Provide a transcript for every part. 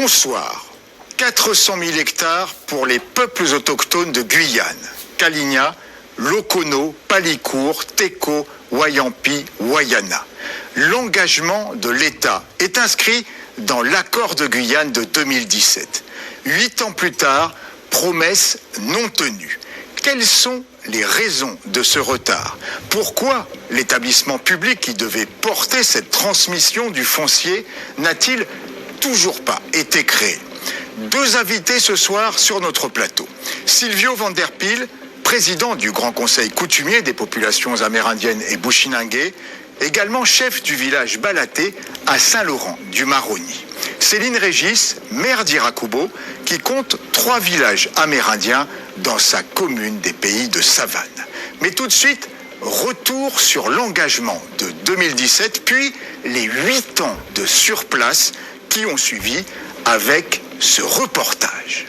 Bonsoir. 400 000 hectares pour les peuples autochtones de Guyane. Kalinia, Lokono, Palikour, Teko, Wayampi, Wayana. L'engagement de l'État est inscrit dans l'accord de Guyane de 2017. 8 ans plus tard, promesse non tenue. Quelles sont les raisons de ce retard? Pourquoi l'établissement public qui devait porter cette transmission du foncier n'a-t-il toujours pas été créé? Deux invités ce soir sur notre plateau. Silvio Vanderpil, président du Grand Conseil coutumier des populations amérindiennes et bushinangé, également chef du village Balaté à Saint-Laurent du Maroni. Céline Régis, maire d'Irakubo, qui compte 3 villages amérindiens dans sa commune des Pays de Savane. Mais tout de suite, retour sur l'engagement de 2017, puis les 8 ans de surplace qui ont suivi avec ce reportage.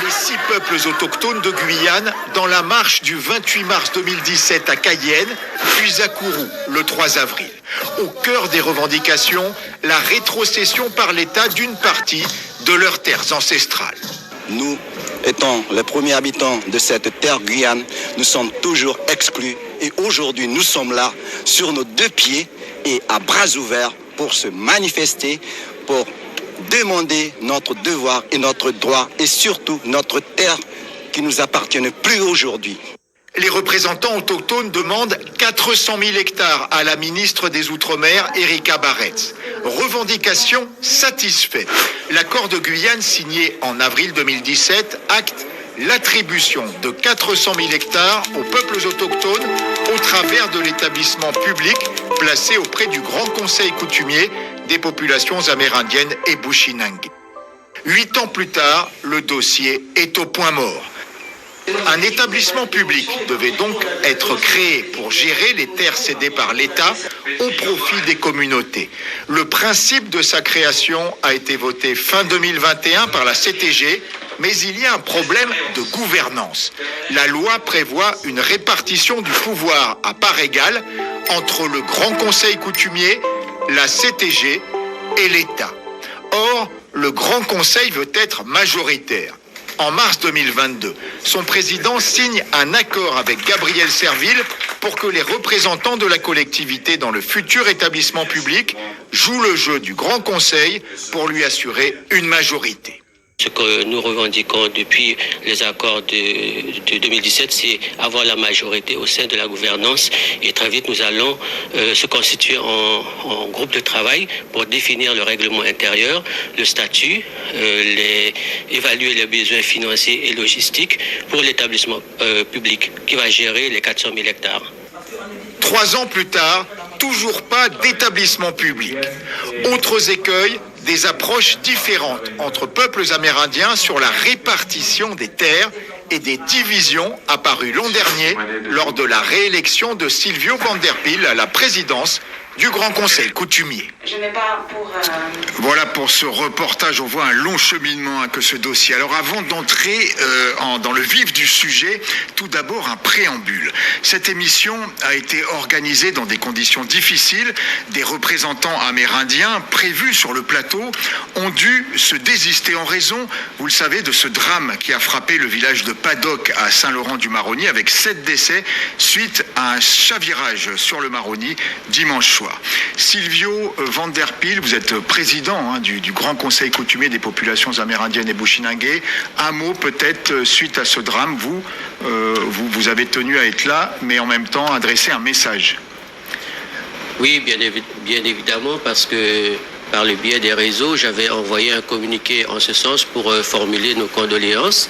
Les 6 peuples autochtones de Guyane dans la marche du 28 mars 2017 à Cayenne, puis à Kourou le 3 avril. Au cœur des revendications, la rétrocession par l'État d'une partie de leurs terres ancestrales. Nous, étant les premiers habitants de cette terre Guyane, nous sommes toujours exclus. Et aujourd'hui, nous sommes là, sur nos 2 pieds et à bras ouverts pour se manifester, pour demander notre devoir et notre droit et surtout notre terre qui ne nous appartient plus aujourd'hui. Les représentants autochtones demandent 400 000 hectares à la ministre des Outre-mer, Erika Barretz. Revendication satisfaite. L'accord de Guyane signé en avril 2017 acte l'attribution de 400 000 hectares aux peuples autochtones au travers de l'établissement public placé auprès du Grand Conseil coutumier des populations amérindiennes et bushinangé. 8 ans plus tard, le dossier est au point mort. Un établissement public devait donc être créé pour gérer les terres cédées par l'État au profit des communautés. Le principe de sa création a été voté fin 2021 par la CTG, mais il y a un problème de gouvernance. La loi prévoit une répartition du pouvoir à part égale entre le Grand Conseil coutumier, la CTG et l'État. Or, le Grand Conseil veut être majoritaire. En mars 2022, son président signe un accord avec Gabriel Serville pour que les représentants de la collectivité dans le futur établissement public jouent le jeu du Grand Conseil pour lui assurer une majorité. Ce que nous revendiquons depuis les accords de 2017, c'est avoir la majorité au sein de la gouvernance. Et très vite, nous allons se constituer en groupe de travail pour définir le règlement intérieur, le statut, évaluer les besoins financiers et logistiques pour l'établissement public qui va gérer les 400 000 hectares. 3 ans plus tard, toujours pas d'établissement public. Autres écueils, des approches différentes entre peuples amérindiens sur la répartition des terres et des divisions apparues l'an dernier lors de la réélection de Silvio Vanderpil à la présidence du Grand Conseil coutumier. Voilà pour ce reportage, on voit un long cheminement que ce dossier. Alors avant d'entrer dans le vif du sujet, tout d'abord un préambule. Cette émission a été organisée dans des conditions difficiles. Des représentants amérindiens prévus sur le plateau ont dû se désister en raison, vous le savez, de ce drame qui a frappé le village de Paddock à Saint-Laurent du Maroni avec 7 décès suite à un chavirage sur le Maroni dimanche soir. Silvio Vanderpil, vous êtes président du Grand Conseil coutumier des populations amérindiennes et bushinangé. Un mot peut-être suite à ce drame, vous avez tenu à être là, mais en même temps adresser un message. Oui, bien évidemment, parce que par le biais des réseaux, j'avais envoyé un communiqué en ce sens pour formuler nos condoléances.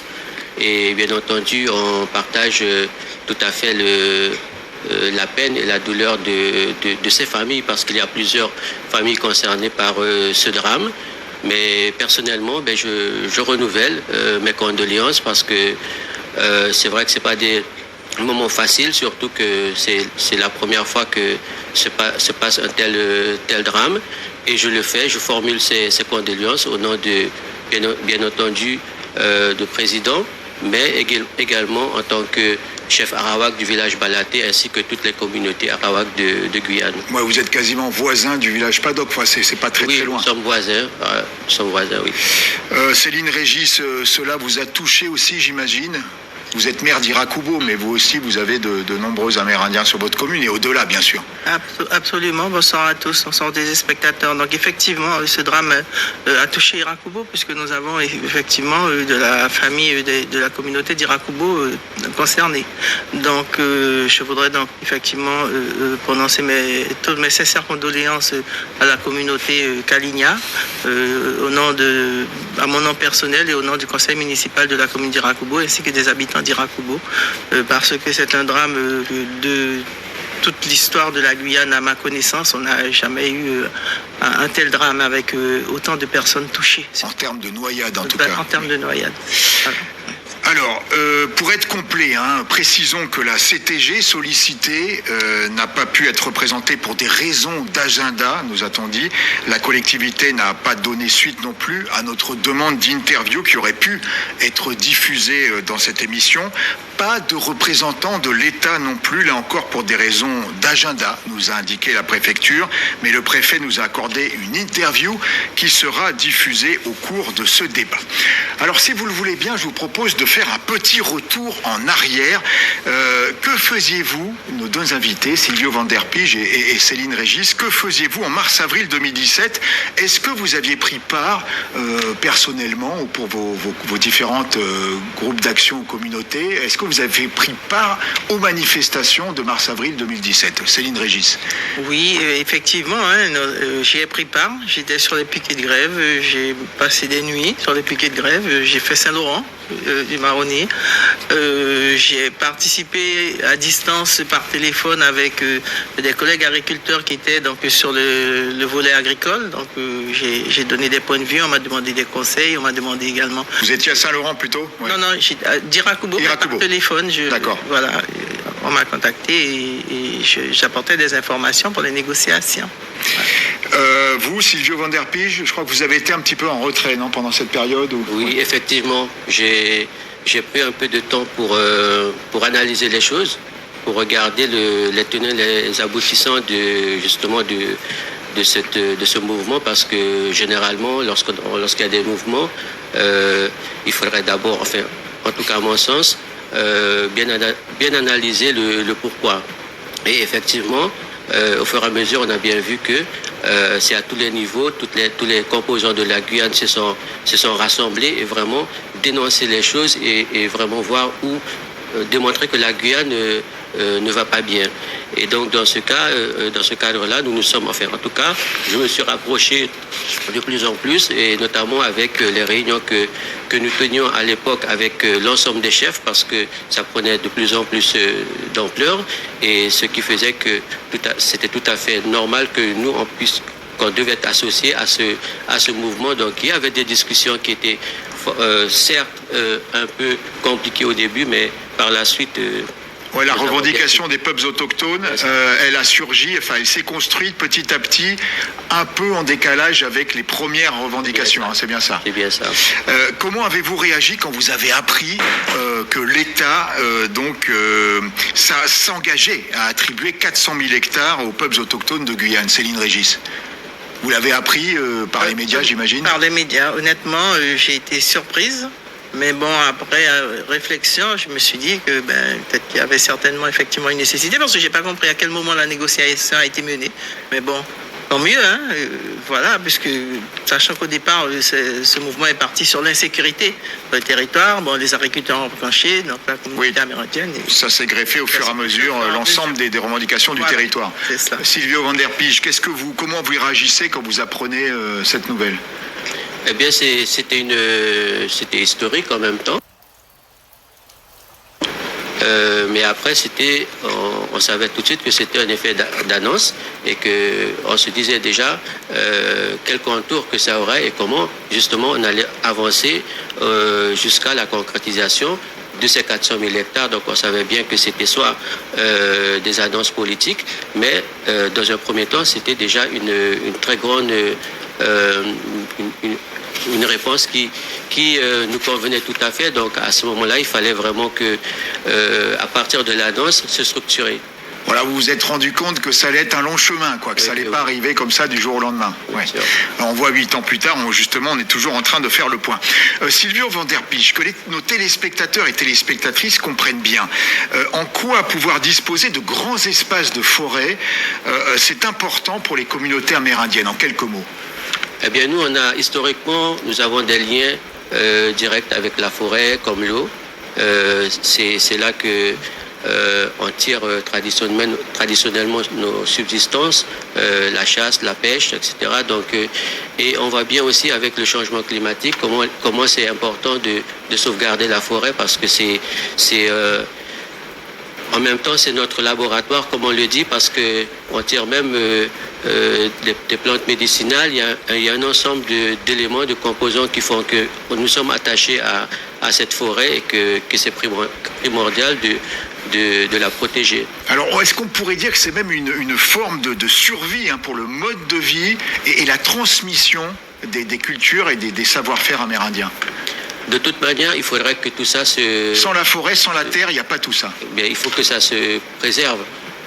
Et bien entendu, on partage tout à fait la peine et la douleur de ces familles, parce qu'il y a plusieurs familles concernées par ce drame. Mais personnellement, je renouvelle mes condoléances, parce que c'est vrai que ce n'est pas des moments faciles, surtout que c'est la première fois que se passe un tel drame. Et je le fais, je formule ces condoléances au nom de, bien entendu, du président mais également en tant que chef arawak du village Balaté, ainsi que toutes les communautés arawak de Guyane. Ouais, vous êtes quasiment voisin du village Paddock, enfin, c'est pas très loin. Nous sommes voisins, oui. Céline Régis, cela vous a touché aussi, j'imagine? Vous êtes maire d'Irakubo, mais vous aussi, vous avez de nombreux Amérindiens sur votre commune et au-delà, bien sûr. Absolument. Bonsoir à tous. Bonsoir des spectateurs. Donc, effectivement, ce drame a touché Irakubo, puisque nous avons effectivement de la famille de la communauté d'Irakubo concernée. Donc, je voudrais donc effectivement prononcer toutes mes sincères condoléances à la communauté Kaligna, à mon nom personnel et au nom du conseil municipal de la commune d'Irakubo, ainsi que des habitants d'Irakubo, parce que c'est un drame de toute l'histoire de la Guyane à ma connaissance. On n'a jamais eu un tel drame avec autant de personnes touchées. En termes de noyade, en tout cas. En termes de noyade. Voilà. Alors, pour être complet, précisons que la CTG sollicitée n'a pas pu être représentée pour des raisons d'agenda, nous a-t-on dit. La collectivité n'a pas donné suite non plus à notre demande d'interview qui aurait pu être diffusée dans cette émission. Pas de représentants de l'État non plus, là encore pour des raisons d'agenda, nous a indiqué la préfecture. Mais le préfet nous a accordé une interview qui sera diffusée au cours de ce débat. Alors, si vous le voulez bien, je vous propose de faire un petit retour en arrière. Que faisiez-vous, nos deux invités, Silvio Van Der Pige et Céline Régis, que faisiez-vous en mars-avril 2017? Est-ce que vous aviez pris part personnellement ou pour vos différentes groupes d'action ou communautés? Est-ce que vous avez pris part aux manifestations de mars-avril 2017? Céline Régis. Oui, effectivement, j'y ai pris part. J'étais sur les piquets de grève. J'ai passé des nuits sur les piquets de grève. J'ai fait Saint-Laurent du Marronnier. J'ai participé à distance par téléphone avec des collègues agriculteurs qui étaient donc sur le volet agricole. Donc j'ai donné des points de vue, on m'a demandé des conseils, on m'a demandé également. Vous étiez à Saint-Laurent plutôt? Ouais. Non, d'Irakubo, par téléphone. D'accord. Voilà, on m'a contacté et j'apportais des informations pour les négociations. Voilà. Vous, Silvio Van Der Pige, je crois que vous avez été un petit peu en retrait, non, pendant cette période où... Oui, effectivement. J'ai pris un peu de temps pour analyser les choses, pour regarder les tenants, les aboutissants de ce mouvement, parce que généralement, lorsqu'il y a des mouvements, il faudrait d'abord, enfin, en tout cas à mon sens, bien analyser le pourquoi. Et effectivement, au fur et à mesure, on a bien vu que c'est à tous les niveaux, tous les composants de la Guyane se sont rassemblés et vraiment dénoncer les choses et vraiment voir où démontrer que la Guyane ne va pas bien. Et donc dans ce cadre-là, nous sommes, enfin en tout cas, je me suis rapproché de plus en plus, et notamment avec les réunions que nous tenions à l'époque avec l'ensemble des chefs, parce que ça prenait de plus en plus d'ampleur, et ce qui faisait que c'était tout à fait normal que nous qu'on devait être associés à ce mouvement. Donc il y avait des discussions qui étaient certes un peu compliquées au début, mais par la suite... Ouais, la revendication des peuples autochtones, elle a surgi, enfin elle s'est construite petit à petit, un peu en décalage avec les premières revendications, c'est bien ça. C'est bien ça. Comment avez-vous réagi quand vous avez appris que l'État s'engageait à attribuer 400 000 hectares aux peuples autochtones de Guyane? Céline Régis. Vous l'avez appris par les médias, j'imagine? Par les médias. Honnêtement, j'ai été surprise. Mais bon, après réflexion, je me suis dit que peut-être qu'il y avait certainement effectivement une nécessité, parce que j'ai pas compris à quel moment la négociation a été menée. Mais bon, tant mieux, voilà, puisque sachant qu'au départ, ce mouvement est parti sur l'insécurité sur le territoire. Bon, les agriculteurs ont planché, donc la communauté amérindienne. Ça s'est greffé au fur et à mesure l'ensemble des revendications du territoire. C'est ça. Silvio Van Der Pige, comment vous réagissez quand vous apprenez cette nouvelle? Eh bien, c'était historique en même temps. Mais après, on savait tout de suite que c'était un effet d'annonce et qu'on se disait déjà quel contour que ça aurait et comment justement on allait avancer jusqu'à la concrétisation de ces 400 000 hectares. Donc on savait bien que c'était soit des annonces politiques, mais dans un premier temps, c'était déjà une très grande... une réponse qui nous convenait tout à fait. Donc à ce moment-là, il fallait vraiment que, à partir de l'annonce, se structurer. Voilà, vous vous êtes rendu compte que ça allait être un long chemin, quoi, que ça allait pas arriver comme ça du jour au lendemain. Ouais. On voit 8 ans plus tard, justement, on est toujours en train de faire le point. Sylvio van der Piche, que nos téléspectateurs et téléspectatrices comprennent bien en quoi pouvoir disposer de grands espaces de forêt, c'est important pour les communautés amérindiennes. En quelques mots. Eh bien, nous, historiquement, nous avons des liens directs avec la forêt, comme l'eau. C'est là que on tire traditionnellement nos subsistances, la chasse, la pêche, etc. Donc, et on voit bien aussi avec le changement climatique comment c'est important de sauvegarder la forêt, parce que en même temps c'est notre laboratoire, comme on le dit, parce que on tire même des plantes médicinales. Il y a un ensemble d'éléments, de composants qui font que nous sommes attachés à cette forêt et que c'est primordial de la protéger. Alors, est-ce qu'on pourrait dire que c'est même une forme de survie pour le mode de vie et la transmission des cultures et des savoir-faire amérindiens? De toute manière, il faudrait que tout ça se... Sans la forêt, sans la terre, il n'y a pas tout ça. Bien, il faut que ça se préserve.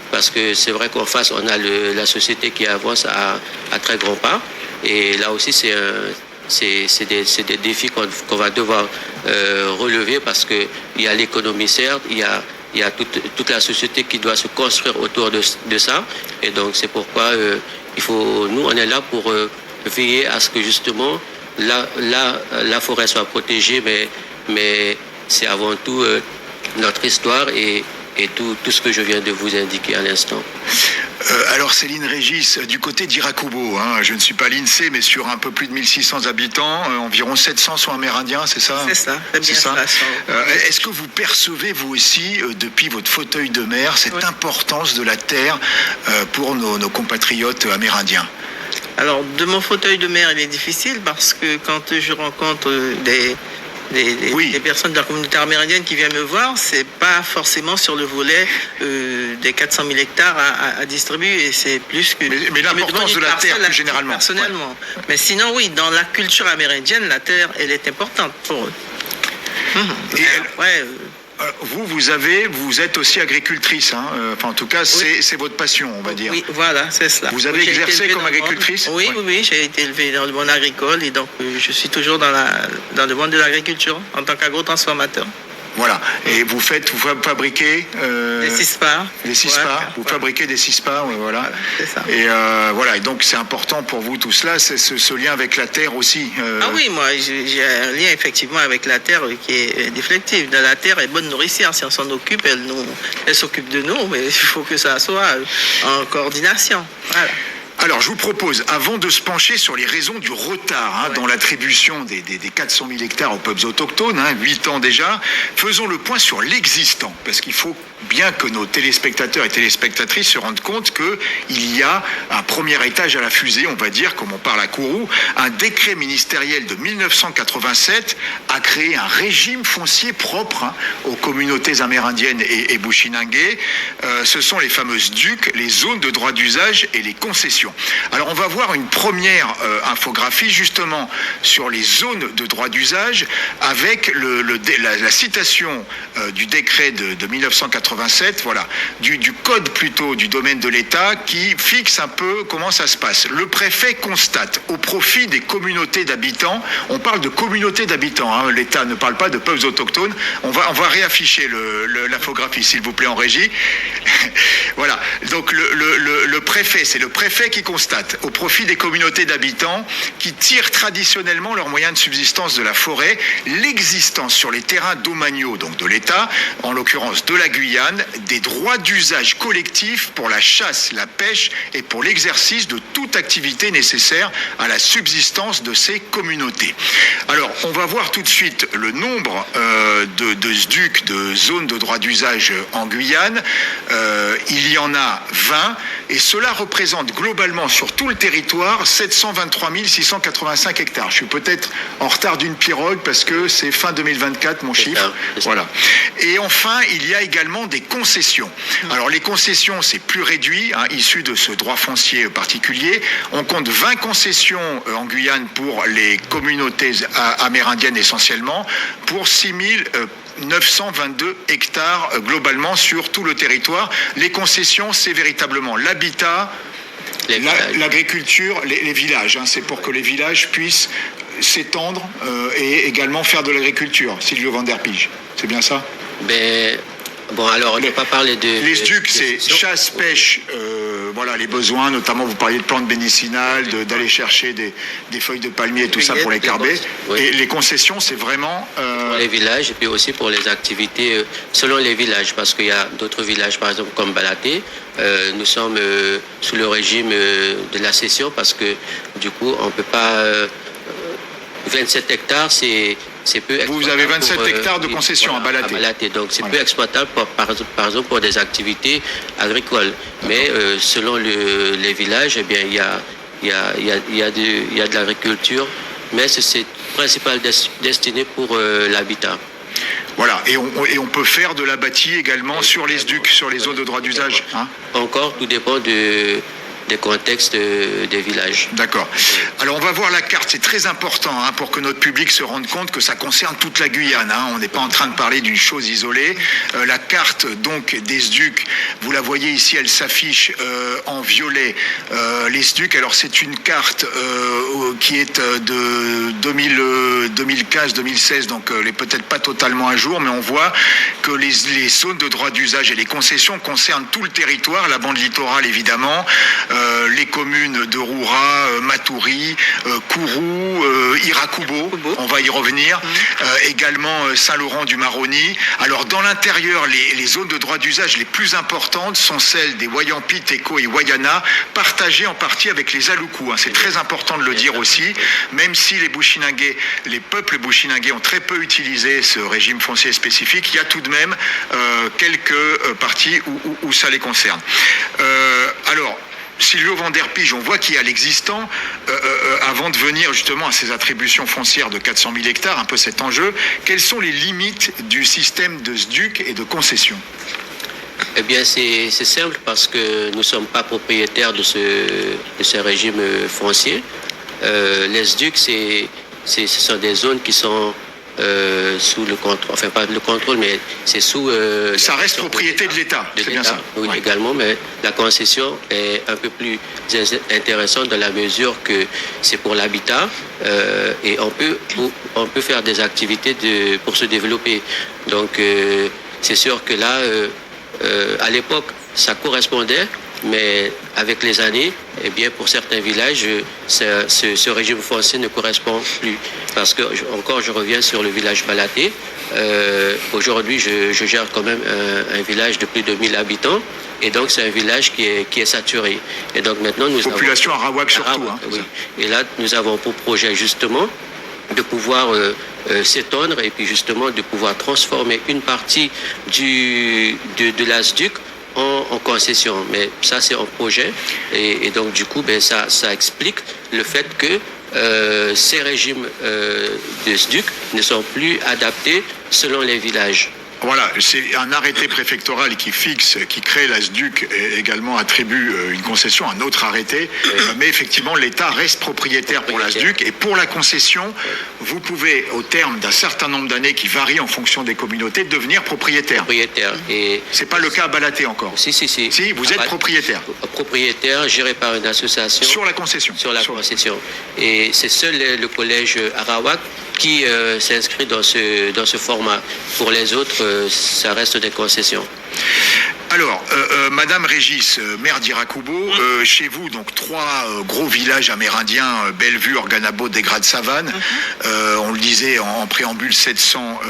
Parce que c'est vrai qu'en face, on a la société qui avance à très grands pas. Et là aussi, c'est des défis qu'on va devoir relever, parce qu'il y a l'économie, certes, il y a toute la société qui doit se construire autour de ça. Et donc, c'est pourquoi nous, on est là pour veiller à ce que justement la forêt soit protégée, mais c'est avant tout notre histoire et tout ce que je viens de vous indiquer à l'instant. Alors Céline Régis, du côté d'Irakubo, je ne suis pas l'INSEE, mais sur un peu plus de 1600 habitants, environ 700 sont amérindiens, c'est ça? C'est ça, c'est bien ça. Est-ce que vous percevez, vous aussi, depuis votre fauteuil de maire, cette importance de la terre pour nos compatriotes amérindiens? Alors, de mon fauteuil de maire, il est difficile, parce que quand je rencontre des personnes de la communauté amérindienne qui viennent me voir, c'est pas forcément sur le volet des 400 000 hectares à distribuer, c'est plus que... Mais l'importance de la terre, plus généralement. Personnellement. Ouais. Mais sinon, oui, dans la culture amérindienne, la terre, elle est importante pour eux. Vous êtes aussi agricultrice, enfin en tout cas c'est votre passion, on va dire. Oui, voilà, c'est cela. Vous avez exercé comme agricultrice? Oui, j'ai été élevé dans le monde agricole, et donc je suis toujours dans le monde de l'agriculture en tant qu'agro-transformateur. Voilà, et vous fabriquez des CISPAR. Des CISPAR, vous fabriquez des CISPAR, voilà. C'est ça. Et voilà, et donc c'est important pour vous tout cela, c'est ce lien avec la terre aussi. Ah oui, moi j'ai un lien effectivement avec la terre qui est déflectif. La terre est bonne nourricière, si on s'en occupe, elle s'occupe de nous, mais il faut que ça soit en coordination. Voilà. Alors, je vous propose, avant de se pencher sur les raisons du retard dans l'attribution des 400 000 hectares aux peuples autochtones, 8 ans déjà, faisons le point sur l'existant, parce qu'il faut bien que nos téléspectateurs et téléspectatrices se rendent compte qu'il y a un premier étage à la fusée, on va dire, comme on parle à Kourou. Un décret ministériel de 1987 a créé un régime foncier propre aux communautés amérindiennes et bushinangés. Ce sont les fameuses DUC, les zones de droit d'usage et les concessions. Alors on va voir une première infographie justement sur les zones de droit d'usage avec la citation du décret de 1987, voilà, du code plutôt du domaine de l'État qui fixe un peu comment ça se passe. Le préfet constate au profit des communautés d'habitants, on parle de communautés d'habitants, l'État ne parle pas de peuples autochtones, on va réafficher l'infographie s'il vous plaît en régie. Voilà, donc le préfet, c'est le préfet qui constate au profit des communautés d'habitants qui tirent traditionnellement leurs moyens de subsistance de la forêt, l'existence sur les terrains domaniaux, donc de l'État, en l'occurrence de la Guyane, des droits d'usage collectifs pour la chasse, la pêche et pour l'exercice de toute activité nécessaire à la subsistance de ces communautés. Alors, on va voir tout de suite le nombre de SDUC, de zones de droit d'usage en Guyane. Il il y en a 20 et cela représente globalement sur tout le territoire 723 685 hectares. Je suis peut-être en retard d'une pirogue parce que c'est fin 2024 mon chiffre. Voilà. Et enfin, il y a également des concessions. Alors les concessions, c'est plus réduit, issu de ce droit foncier particulier. On compte 20 concessions en Guyane pour les communautés amérindiennes essentiellement, pour 922 hectares globalement sur tout le territoire. Les concessions, c'est véritablement l'habitat, l'agriculture, les villages. C'est pour que les villages puissent s'étendre et également faire de l'agriculture. Silvio Van Der Pige, c'est bien ça? Bon, alors on ne peut pas parler de... Les SDUC, c'est chasse, pêche, voilà, les besoins, notamment vous parliez de plantes médicinales, d'aller chercher des feuilles de palmier et tout ça pour les carber. Oui. Et les concessions, c'est vraiment... Pour les villages et puis aussi pour les activités selon les villages, parce qu'il y a d'autres villages, par exemple comme Balaté, nous sommes sous le régime de la cession parce que du coup, on ne peut pas... 27 hectares, c'est peu exploitable. Vous avez 27 hectares de concessions à Balaté. Donc c'est peu exploitable par exemple pour des activités agricoles. Mais selon les villages, eh bien, il y a de l'agriculture, mais c'est principalement destiné pour l'habitat. Voilà, et on peut faire de l'abatis également sur les SDUC, sur les zones de droit d'usage. Encore, tout dépend des contextes des villages. D'accord. Alors on va voir la carte, c'est très important pour que notre public se rende compte que ça concerne toute la Guyane. On n'est pas en train de parler d'une chose isolée. La carte donc des SDUC, vous la voyez ici, elle s'affiche en violet. Les SDUC, alors c'est une carte qui est de 2015-2016, donc elle n'est peut-être pas totalement à jour, mais on voit que les zones de droit d'usage et les concessions concernent tout le territoire, la bande littorale évidemment, les communes de Roura, Matoury, Kourou, Irakubo, on va y revenir, également Saint-Laurent-du-Maroni. Alors dans l'intérieur, les zones de droit d'usage les plus importantes sont celles des Wayampi, Teko et Wayana, partagées en partie avec les Aloukou. C'est très important de le dire aussi, même si les peuples bushinangais ont très peu utilisé ce régime foncier spécifique, il y a tout de même quelques parties où ça les concerne. Alors, Silvio Van Der Pige, on voit qu'il y a l'existant, avant de venir justement à ces attributions foncières de 400 000 hectares, un peu cet enjeu, quelles sont les limites du système de SDUC et de concession? Eh bien, c'est simple parce que nous ne sommes pas propriétaires de ce régime foncier. Les SDUC, ce sont des zones qui sont sous le contrôle, enfin pas le contrôle, mais c'est sous... ça reste propriété de l'État, c'est bien ça. Oui, également, mais la concession est un peu plus intéressante dans la mesure que c'est pour l'habitat et on peut faire des activités pour se développer. Donc, c'est sûr que là, à l'époque, ça correspondait, mais avec les années, eh bien, pour certains villages, ce régime foncier ne correspond plus. Parce que, encore, je reviens sur le village Balaté. Aujourd'hui, je gère quand même un village de plus de 1000 habitants. Et donc, c'est un village qui est saturé. Et donc, maintenant, population arawak surtout. Oui. Et là, nous avons pour projet, justement, de pouvoir s'étendre et puis, justement, de pouvoir transformer une partie de la SDUC en concession, mais ça c'est un projet et donc du coup ça explique le fait que ces régimes de SDUC ne sont plus adaptés selon les villages. Voilà, c'est un arrêté préfectoral qui crée la SDUC et également attribue une concession, un autre arrêté. Oui. Mais effectivement, l'État reste propriétaire pour la SDUC. Et pour la concession, vous pouvez, au terme d'un certain nombre d'années qui varie en fonction des communautés, devenir propriétaire. Et c'est pas le cas à Balaté encore. Si. Si, vous êtes propriétaire. Propriétaire, géré par une association. Sur la concession. Sur la concession. Et c'est seul le collège Arawak qui s'inscrit dans ce format. Pour les autres, ça reste des concessions. Alors, Madame Régis, maire d'Irakubo, chez vous, donc 3 gros villages amérindiens, Bellevue, Organabo, Dégrade-Savane. On le disait en préambule, 700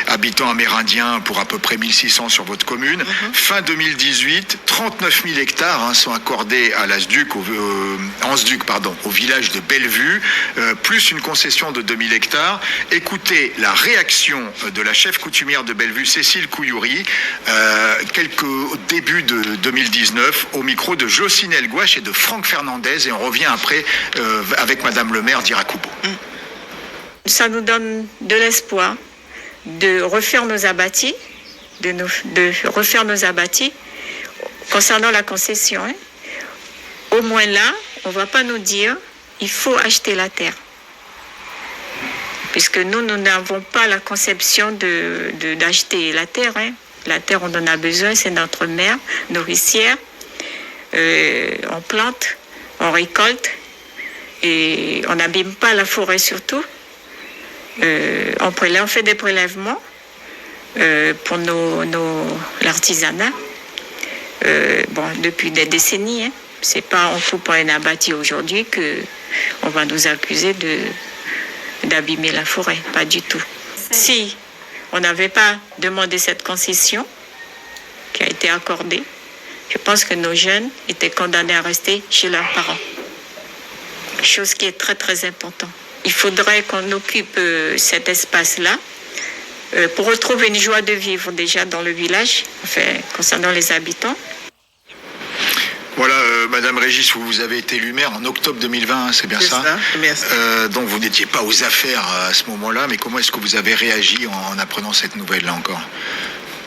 habitants amérindiens pour à peu près 1600 sur votre commune. Fin 2018, 39 000 hectares sont accordés à la SDUC, au village de Bellevue, plus une concession de 2000 hectares. Écoutez la réaction de la chef coutumière de Bellevue, Cécile Couillouri. au début de 2019 au micro de Jocelyne Elgouache et de Franck Fernandez, et on revient après avec Madame le maire d'Irakubo. Ça nous donne de l'espoir de refaire nos abattis, concernant la concession. Au moins là, on ne va pas nous dire il faut acheter la terre. Puisque nous n'avons pas la conception d'acheter la terre. La terre, on en a besoin, c'est notre mère nourricière. On plante, on récolte et on n'abîme pas la forêt surtout. On fait des prélèvements pour l'artisanat depuis des décennies. C'est pas en coupant un abattis aujourd'hui qu'on va nous accuser d'abîmer la forêt, pas du tout. Si on n'avait pas demandé cette concession qui a été accordée, je pense que nos jeunes étaient condamnés à rester chez leurs parents. Chose qui est très très importante. Il faudrait qu'on occupe cet espace-là pour retrouver une joie de vivre déjà dans le village, concernant les habitants. Voilà, Madame Régis, vous avez été élue maire en octobre 2020, c'est bien ça? Merci. Donc vous n'étiez pas aux affaires à ce moment-là, mais comment est-ce que vous avez réagi en apprenant cette nouvelle-là encore?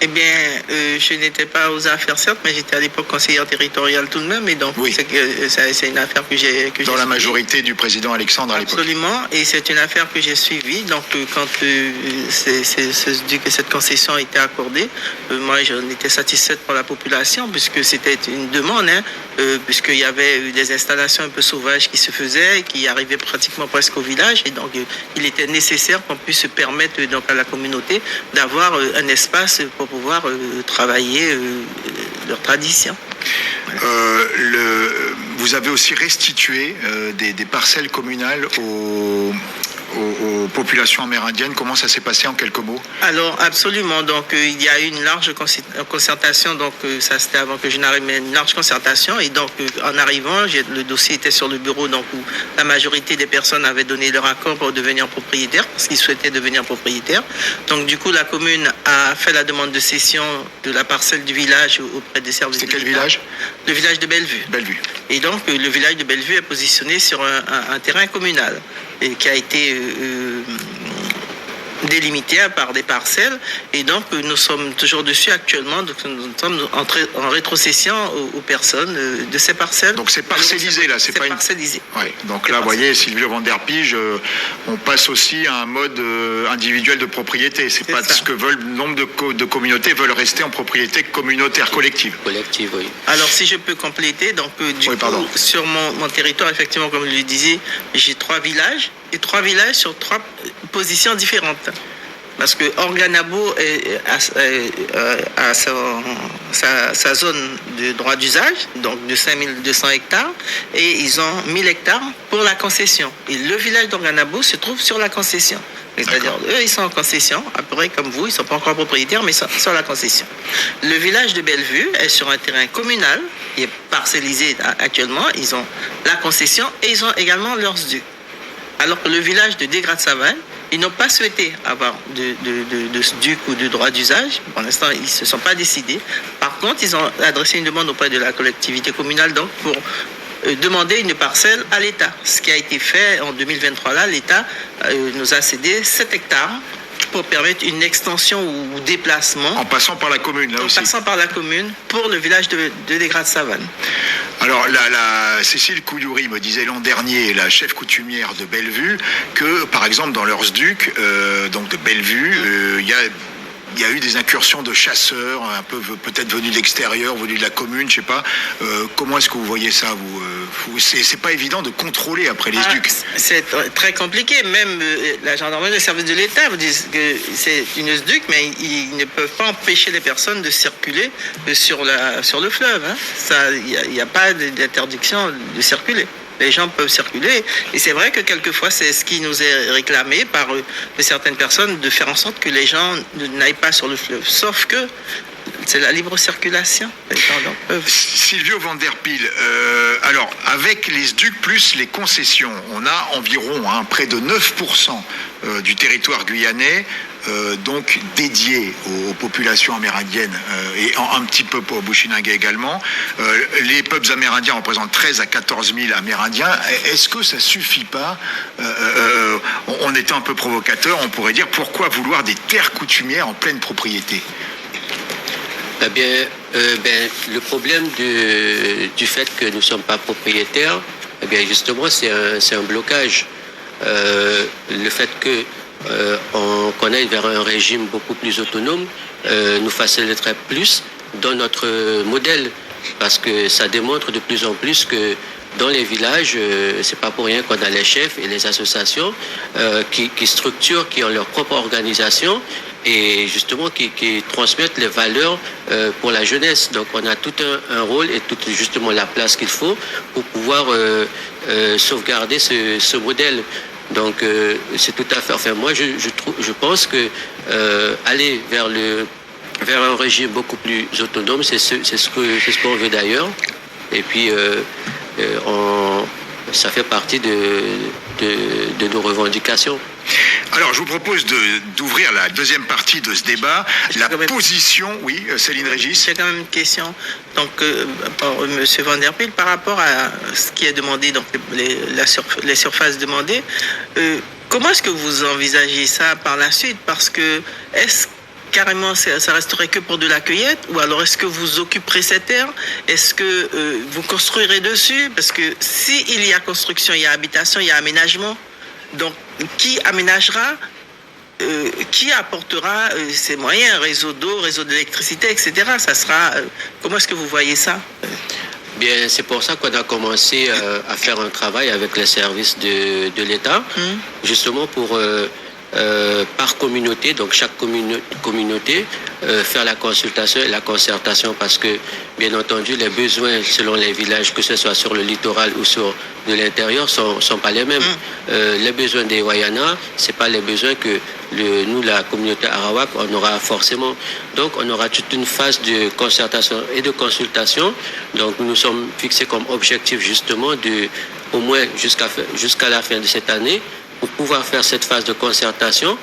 Eh bien, je n'étais pas aux affaires, certes, mais j'étais à l'époque conseillère territoriale tout de même, et donc oui. c'est une affaire que j'ai dans la majorité du président Alexandre à l'époque. Absolument, et c'est une affaire que j'ai suivie. Donc, quand cette concession a été accordée, moi, j'en étais satisfaite pour la population, puisque c'était une demande, puisqu'il y avait des installations un peu sauvages qui se faisaient, qui arrivaient pratiquement presque au village, et donc il était nécessaire qu'on puisse permettre donc à la communauté d'avoir un espace pour pouvoir travailler leur tradition. Voilà. Vous avez aussi restitué des parcelles communales aux populations amérindiennes. Comment ça s'est passé en quelques mots? Alors absolument, donc il y a eu une large concertation, donc ça c'était avant que je n'arrive, mais une large concertation, et donc en arrivant, le dossier était sur le bureau, donc où la majorité des personnes avaient donné leur accord pour devenir propriétaires, parce qu'ils souhaitaient devenir propriétaires. Donc du coup, la commune a fait la demande de cession de la parcelle du village auprès des services. C'est quel village? Le village de Bellevue. Bellevue. Et donc le village de Bellevue est positionné sur un terrain communal et qui a été délimité par des parcelles, et donc nous sommes toujours dessus actuellement, donc nous sommes en rétrocession aux personnes de ces parcelles. Donc c'est parcellisé là, c'est pas parcellisé. Ouais, donc là, vous voyez, Sylvie Van Der Pige, on passe aussi à un mode individuel de propriété. C'est pas ce que veulent nombre de communautés veulent rester en propriété communautaire, collective. Collective, oui. Alors si je peux compléter, donc sur mon territoire, effectivement, comme je le disais, j'ai 3 villages, et 3 villages sur 3 positions différentes. Parce que Organabo a sa zone de droit d'usage, donc de 5200 hectares, et ils ont 1000 hectares pour la concession. Et le village d'Organabo se trouve sur la concession. C'est-à-dire, eux, ils sont en concession, à peu près comme vous, ils ne sont pas encore propriétaires, mais ils sont sur la concession. Le village de Bellevue est sur un terrain communal, il est parcellisé actuellement, ils ont la concession et ils ont également leurs SDUC. Alors que le village de Desgrades-Savanes, ils n'ont pas souhaité avoir de SDUC ou de droit d'usage. Pour l'instant, ils ne se sont pas décidés. Par contre, ils ont adressé une demande auprès de la collectivité communale donc pour demander une parcelle à l'État. Ce qui a été fait en 2023, là, l'État nous a cédé 7 hectares pour permettre une extension ou déplacement. En passant par la commune, là aussi. En passant par la commune pour le village de Desgrades-Savanes. Alors, Cécile Couillouri me disait l'an dernier, la chef coutumière de Bellevue, que, par exemple, dans leurs SDUC, donc de Bellevue, il y a eu des incursions de chasseurs, un peu peut-être venus de l'extérieur, venus de la commune, je sais pas. Comment est-ce que vous voyez ça, vous c'est pas évident de contrôler après les SDUC. C'est très compliqué. Même la gendarmerie, le service de l'État vous disent que c'est une SDUC, mais ils ne peuvent pas empêcher les personnes de circuler sur le fleuve. Il n'y a pas d'interdiction de circuler. Les gens peuvent circuler, et c'est vrai que quelquefois c'est ce qui nous est réclamé par certaines personnes, de faire en sorte que les gens n'aillent pas sur le fleuve, sauf que c'est la libre circulation. Les gens peuvent. Sylvio Van Der Pige, alors avec les SDUC plus les concessions, on a environ près de 9% du territoire guyanais donc dédié aux populations amérindiennes et un petit peu pour Bushinangé également. Les peuples amérindiens représentent 13 à 14 000 Amérindiens. Est-ce que ça suffit pas? On était un peu provocateur, on pourrait dire pourquoi vouloir des terres coutumières en pleine propriété? Eh bien, le problème du fait que nous ne sommes pas propriétaires, eh bien justement, c'est un blocage. Le fait qu'on aille vers un régime beaucoup plus autonome nous faciliterait plus dans notre modèle, parce que ça démontre de plus en plus que dans les villages, c'est pas pour rien qu'on a les chefs et les associations qui structurent, qui ont leur propre organisation et justement qui transmettent les valeurs pour la jeunesse. Donc on a tout un rôle et toute justement la place qu'il faut pour pouvoir sauvegarder ce modèle. Donc c'est tout à fait. Enfin moi je pense que aller vers un régime beaucoup plus autonome, c'est ce qu'on veut d'ailleurs. Et puis ça fait partie de nos revendications. Alors, je vous propose d'ouvrir la deuxième partie de ce débat. La position, oui, Céline Régis. J'ai quand même une question. Donc, par M. Van der Pijl, par rapport à ce qui est demandé, donc les surfaces demandées, comment est-ce que vous envisagez ça par la suite? Parce que, est-ce carrément, ça resterait que pour de la cueillette? Ou alors, est-ce que vous occuperez cette terre? Est-ce que vous construirez dessus? Parce que s'il y a construction, il y a habitation, il y a aménagement. Donc, qui aménagera, qui apportera ces moyens, réseau d'eau, réseau d'électricité, etc. Ça sera. Comment est-ce que vous voyez ça? Bien, c'est pour ça qu'on a commencé à faire un travail avec les services de l'État, justement pour par communauté, donc chaque communauté, faire la consultation et la concertation, parce que, bien entendu, les besoins selon les villages, que ce soit sur le littoral ou sur de l'intérieur, sont pas les mêmes. Les besoins des Wayana, c'est pas les besoins que nous, la communauté arawak, on aura forcément. Donc, on aura toute une phase de concertation et de consultation. Donc, nous nous sommes fixés comme objectif, justement, au moins jusqu'à la fin de cette année, pour pouvoir faire cette phase de concertation,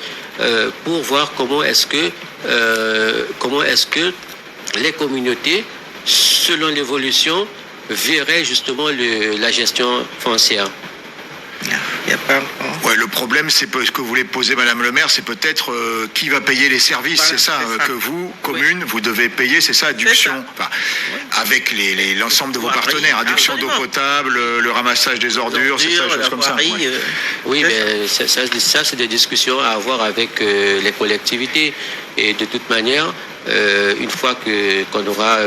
pour voir comment est-ce que les communautés, selon l'évolution, verraient justement la gestion foncière. Il y a pas... Ouais, le problème, c'est ce que vous voulez poser, Madame le maire, c'est peut-être qui va payer les services, voilà, c'est ça, que vous, commune, vous devez payer, c'est ça, adduction, enfin, avec l'ensemble de vos partenaires, adduction d'eau potable, le ramassage des ordures, c'est ça, des choses comme ça. Oui, mais ça, c'est des discussions à avoir avec les collectivités. Et de toute manière, une fois qu'on aura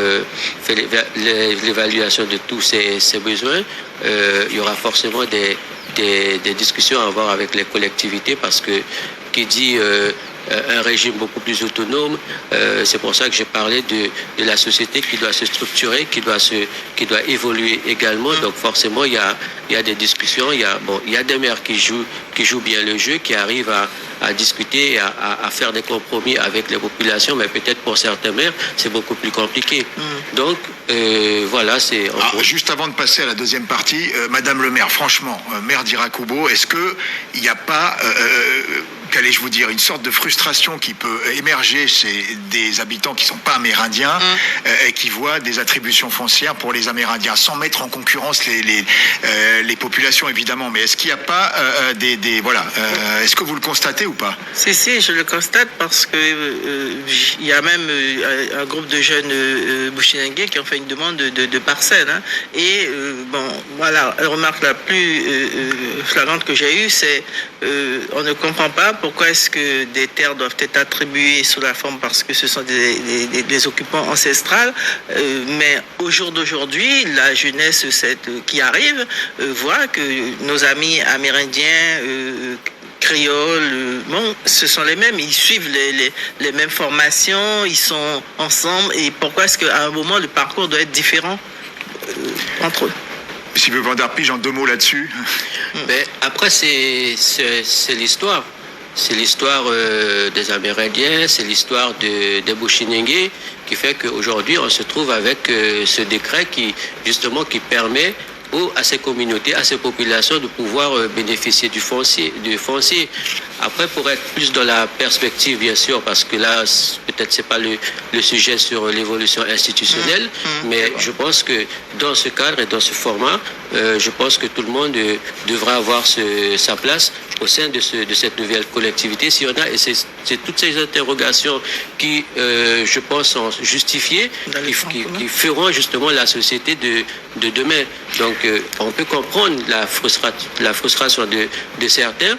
fait l'évaluation de tous ces besoins, il y aura forcément des discussions à avoir avec les collectivités, parce que qui dit un régime beaucoup plus autonome, c'est pour ça que j'ai parlé de la société qui doit se structurer, qui doit évoluer également. Donc forcément il y a des discussions, il y a des maires qui jouent bien le jeu, qui arrivent à discuter, à faire des compromis avec les populations, mais peut-être pour certains maires c'est beaucoup plus compliqué. Donc voilà, c'est... Juste avant de passer à la deuxième partie, Madame le maire, franchement, maire d'Irakubo, est-ce qu'il n'y a pas, qu'allais-je vous dire, une sorte de frustration qui peut émerger chez des habitants qui ne sont pas amérindiens et qui voient des attributions foncières pour les Amérindiens, sans mettre en concurrence les populations évidemment, mais est-ce qu'il n'y a pas est-ce que vous le constatez ou pas? Si, je le constate, parce que il y a même un groupe de jeunes Bushinangé qui ont fait une demande de parcelles. Hein. Et voilà, la remarque la plus flagrante que j'ai eue, c'est on ne comprend pas pourquoi est-ce que des terres doivent être attribuées sous la forme, parce que ce sont des occupants ancestrales, mais au jour d'aujourd'hui, la jeunesse qui arrive voit que nos amis amérindiens, créoles, ce sont les mêmes, ils suivent les mêmes formations, ils sont ensemble, et pourquoi est-ce qu'à un moment le parcours doit être différent entre eux? Si vous Van der Pijl, en deux mots là-dessus. Mais après, c'est l'histoire. C'est l'histoire des Amérindiens, c'est l'histoire des Bushinangé qui fait qu'aujourd'hui, on se trouve avec ce décret qui permet à ces communautés, à ces populations de pouvoir bénéficier du foncier. Après, pour être plus dans la perspective, bien sûr, parce que là, peut-être c'est pas le sujet sur l'évolution institutionnelle, mais je pense que dans ce cadre et dans ce format, je pense que tout le monde devra avoir sa place au sein de cette nouvelle collectivité, s'il y en a, et c'est toutes ces interrogations qui, je pense, sont justifiées, qui feront justement la société de demain. Donc, on peut comprendre la frustration de certains.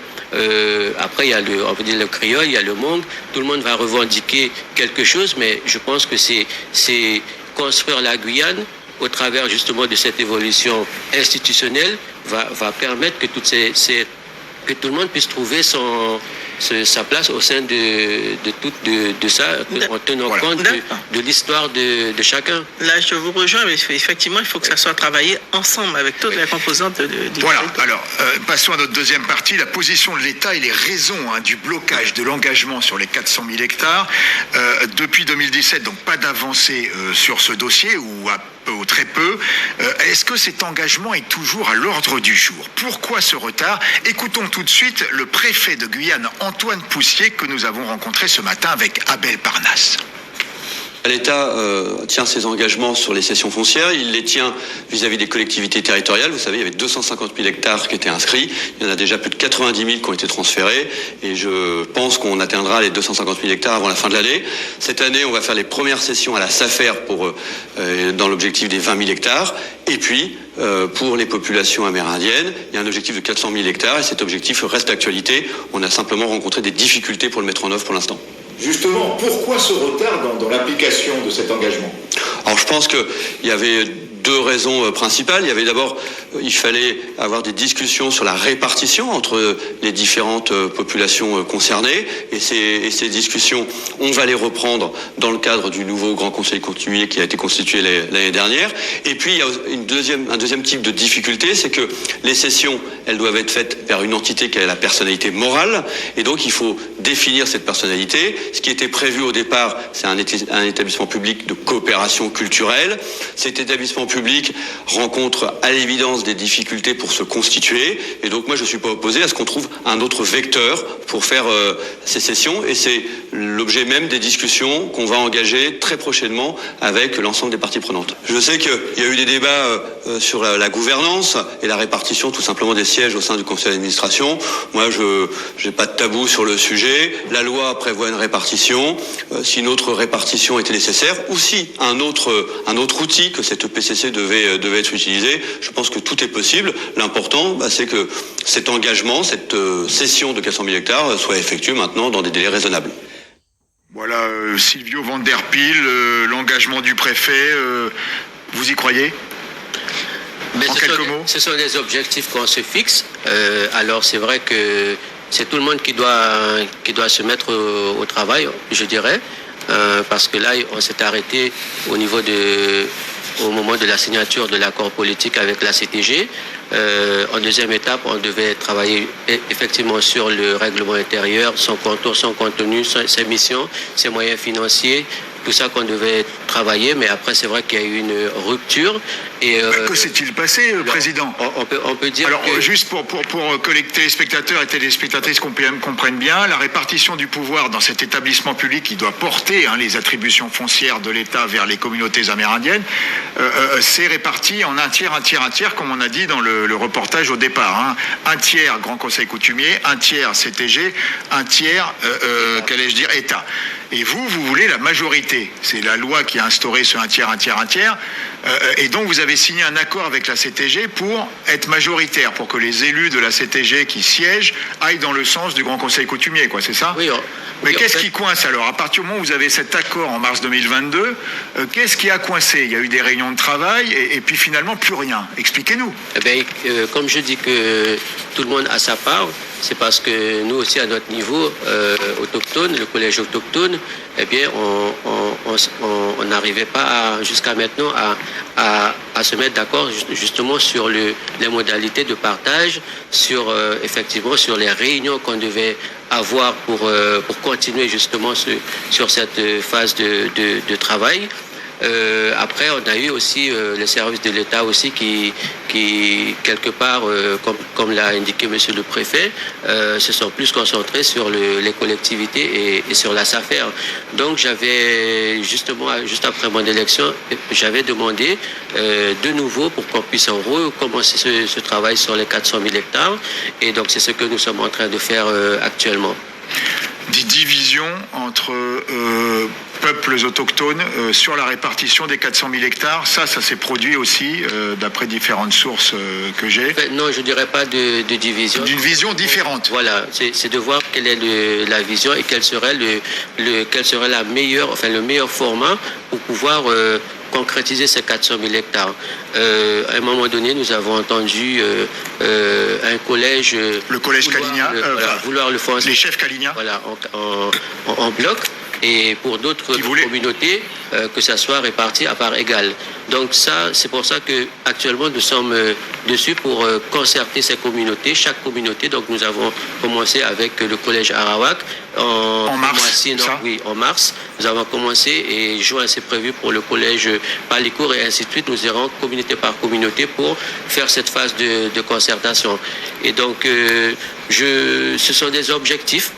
Après, il y a on peut dire le créole, il y a le monde. Tout le monde va revendiquer quelque chose, mais je pense que c'est construire la Guyane au travers justement de cette évolution institutionnelle va permettre que que tout le monde puisse trouver sa place au sein de ça, en tenant compte de l'histoire de chacun. Là, je vous rejoins, mais effectivement, il faut que ça soit travaillé ensemble avec toutes les composantes du Voilà, territoire. alors, passons à notre deuxième partie, la position de l'État et les raisons du blocage de l'engagement sur les 400 000 hectares. Depuis 2017, donc pas d'avancée sur ce dossier, ou très peu. Est-ce que cet engagement est toujours à l'ordre du jour? Pourquoi ce retard? Écoutons tout de suite le préfet de Guyane, Antoine Poussier, que nous avons rencontré ce matin avec Abel Parnasse. L'État tient ses engagements sur les cessions foncières, il les tient vis-à-vis des collectivités territoriales. Vous savez, il y avait 250 000 hectares qui étaient inscrits, il y en a déjà plus de 90 000 qui ont été transférés, et je pense qu'on atteindra les 250 000 hectares avant la fin de l'année. Cette année, on va faire les premières sessions à la SAFER dans l'objectif des 20 000 hectares, et puis pour les populations amérindiennes, il y a un objectif de 400 000 hectares, et cet objectif reste d'actualité. On a simplement rencontré des difficultés pour le mettre en œuvre pour l'instant. Justement, pourquoi ce retard dans l'application de cet engagement? Alors je pense qu'il y avait deux raisons principales. Il y avait d'abord, il fallait avoir des discussions sur la répartition entre les différentes populations concernées. Et ces discussions, on va les reprendre dans le cadre du nouveau Grand Conseil coutumier qui a été constitué l'année dernière. Et puis, il y a un deuxième type de difficulté, c'est que les cessions, elles doivent être faites vers une entité qui a la personnalité morale. Et donc, il faut définir cette personnalité. Ce qui était prévu au départ, c'est un établissement public de coopération culturelle. Cet établissement public rencontre à l'évidence des difficultés pour se constituer, et donc moi je ne suis pas opposé à ce qu'on trouve un autre vecteur pour faire ces sessions, et c'est l'objet même des discussions qu'on va engager très prochainement avec l'ensemble des parties prenantes. Je sais qu'il y a eu des débats sur la gouvernance et la répartition tout simplement des sièges au sein du conseil d'administration. Moi je n'ai pas de tabou sur le sujet, la loi prévoit une répartition, si une autre répartition était nécessaire, ou si un autre outil que cette EPCC devait être utilisé, je pense que tout est possible. L'important, c'est que cet engagement, cette cession de 400 000 hectares soit effectuée maintenant dans des délais raisonnables. Voilà, Silvio Van der Pil, l'engagement du préfet, vous y croyez? Mais en quelques mots. Ce sont des objectifs qu'on se fixe. Alors c'est vrai que c'est tout le monde qui doit se mettre au travail, je dirais, parce que là, on s'est arrêté au moment de la signature de l'accord politique avec la CTG. En deuxième étape, on devait travailler effectivement sur le règlement intérieur, son contour, son contenu, ses missions, ses moyens financiers, tout ça qu'on devait travailler, mais après c'est vrai qu'il y a eu une rupture. Et, que s'est-il passé, Président? On peut dire alors, que... juste pour que les téléspectateurs et téléspectatrices comprennent bien, la répartition du pouvoir dans cet établissement public qui doit porter les attributions foncières de l'État vers les communautés amérindiennes, c'est réparti en un tiers, comme on a dit dans le reportage au départ. Un tiers Grand Conseil coutumier, un tiers CTG, un tiers, qu'allais-je dire, État. Et vous voulez la majorité. C'est la loi qui a instauré ce un tiers. Et donc, vous avez signé un accord avec la CTG pour être majoritaire, pour que les élus de la CTG qui siègent aillent dans le sens du Grand Conseil coutumier, quoi, c'est ça? Oui. Mais qu'est-ce qui coince alors? À partir du moment où vous avez cet accord en mars 2022, qu'est-ce qui a coincé? Il y a eu des réunions de travail et puis finalement plus rien. Expliquez-nous. Eh bien, comme je dis que tout le monde a sa part, c'est parce que nous aussi à notre niveau autochtone, le collège autochtone, eh bien, on n'arrivait pas jusqu'à maintenant à se mettre d'accord justement sur les modalités de partage, effectivement sur les réunions qu'on devait avoir pour continuer justement sur cette phase de travail. Après, on a eu aussi les services de l'État aussi qui quelque part, comme l'a indiqué Monsieur le Préfet, se sont plus concentrés sur les collectivités et sur la SAFER. Donc j'avais justement, juste après mon élection, j'avais demandé de nouveau pour qu'on puisse recommencer ce travail sur les 400 000 hectares. Et donc c'est ce que nous sommes en train de faire actuellement. Des divisions entre peuples autochtones sur la répartition des 400 000 hectares, ça s'est produit aussi d'après différentes sources que j'ai. Non, je ne dirais pas de division. D'une vision différente. Voilà, c'est de voir quelle est la vision et quel serait la meilleure, enfin le meilleur format pour pouvoir concrétiser ces 400 000 hectares. À un moment donné, nous avons entendu un collège... Le collège Caligna, vouloir le faire... Les chefs Caligna. Voilà, en bloc. Et pour d'autres communautés, que ça soit réparti à part égale. Donc ça, c'est pour ça que actuellement nous sommes dessus pour concerter ces communautés, chaque communauté. Donc nous avons commencé avec le collège Arawak en mars. Oui, en mars. Nous avons commencé et juin c'est prévu pour le collège Palicourt et ainsi de suite. Nous irons communauté par communauté pour faire cette phase de concertation. Et donc ce sont des objectifs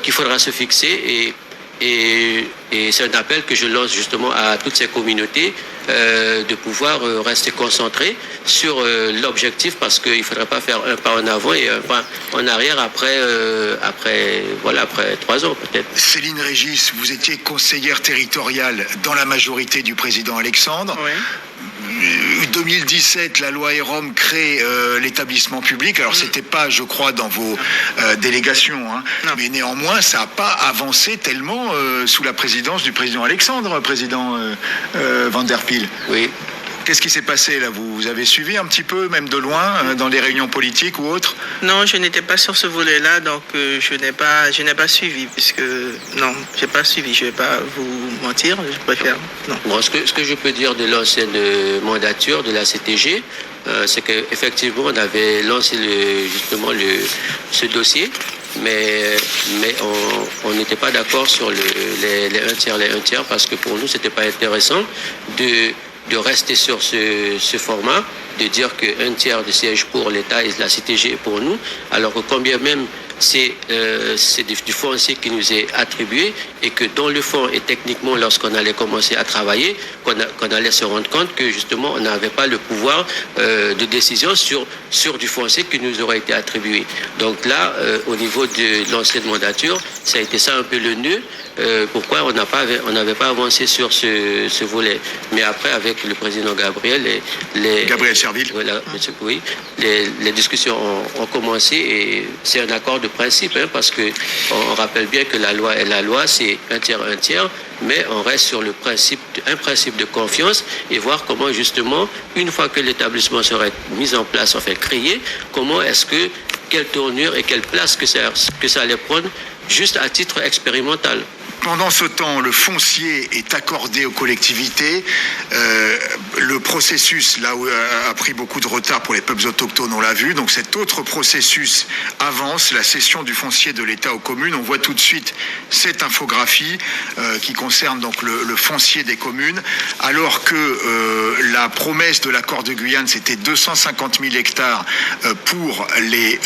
qu'il faudra se fixer et c'est un appel que je lance justement à toutes ces communautés de pouvoir rester concentrés sur l'objectif parce qu'il ne faudrait pas faire un pas en avant et un pas en arrière après 3 ans peut-être. Céline Régis, vous étiez conseillère territoriale dans la majorité du président Alexandre. Oui. 2017, la loi EROM crée l'établissement public. Alors, c'était pas, je crois, dans vos délégations, hein, mais néanmoins, ça n'a pas avancé tellement sous la présidence du président Alexandre, président Van der Pijl. Oui. Qu'est-ce qui s'est passé là ? Vous avez suivi un petit peu, même de loin, dans les réunions politiques ou autres ? Non, je n'étais pas sur ce volet-là, donc je n'ai pas suivi, puisque non, j'ai pas suivi. Je ne vais pas vous mentir, je préfère non. Bon, ce que je peux dire de l'ancienne mandature de la CTG, c'est qu'effectivement on avait lancé ce dossier. Mais on n'était pas d'accord sur les 1 tiers parce que pour nous c'était pas intéressant de rester sur ce format, de dire que 1 tiers de sièges pour l'État et la CTG est pour nous, alors que combien même c'est du foncier qui nous est attribué et que dans le fond et techniquement lorsqu'on allait commencer à travailler, qu'on allait se rendre compte que justement on n'avait pas le pouvoir de décision sur du foncier qui nous aurait été attribué. Donc là, au niveau de l'ancienne mandature, ça a été ça un peu le nœud. Pourquoi on n'avait pas avancé sur ce volet. Mais après, avec le président Gabriel, Gabriel Serville. Voilà, oui, les discussions ont commencé et c'est un accord de principe, hein, parce que on rappelle bien que la loi est la loi, c'est 1 tiers, mais on reste sur un principe de confiance et voir comment justement, une fois que l'établissement serait mis en place, enfin créé, quelle tournure et quelle place que ça allait prendre juste à titre expérimental. Pendant ce temps, le foncier est accordé aux collectivités. Le processus, là où a pris beaucoup de retard pour les peuples autochtones, on l'a vu. Donc cet autre processus avance, la cession du foncier de l'État aux communes. On voit tout de suite cette infographie qui concerne donc le foncier des communes, alors que la promesse de l'accord de Guyane, c'était 250 000 hectares pour les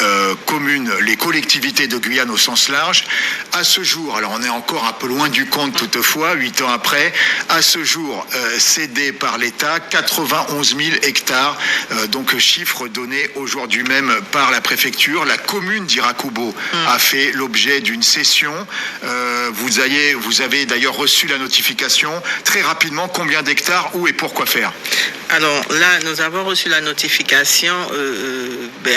communes, les collectivités de Guyane au sens large. À ce jour, alors on est encore un peu loin du compte toutefois, 8 ans après, à ce jour, cédé par l'État, 91 000 hectares, donc chiffre donné aujourd'hui même par la préfecture. La commune d'Irakubo a fait l'objet d'une cession. Vous avez d'ailleurs reçu la notification. Très rapidement, combien d'hectares, où et pourquoi faire ? Alors là, nous avons reçu la notification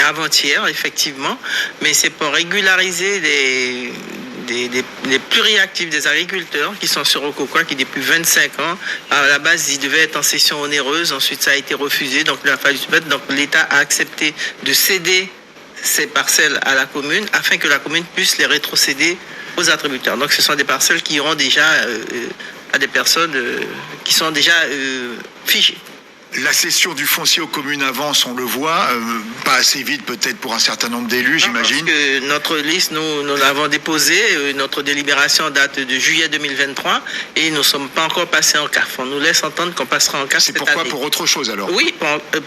avant-hier, effectivement, mais c'est pour régulariser les pluriactifs des agriculteurs qui sont sur Okokoa, qui depuis 25 ans, à la base, ils devaient être en cession onéreuse. Ensuite, ça a été refusé. Donc, l'État a accepté de céder ces parcelles à la commune afin que la commune puisse les rétrocéder aux attributeurs. Donc, ce sont des parcelles qui iront déjà à des personnes qui sont déjà figées. La cession du foncier aux communes avance, on le voit, pas assez vite peut-être pour un certain nombre d'élus, j'imagine. Parce que notre liste, nous l'avons déposée, notre délibération date de juillet 2023 et nous ne sommes pas encore passés en CAF. On nous laisse entendre qu'on passera en CAF C'est cette pourquoi année. pour autre chose alors? Oui,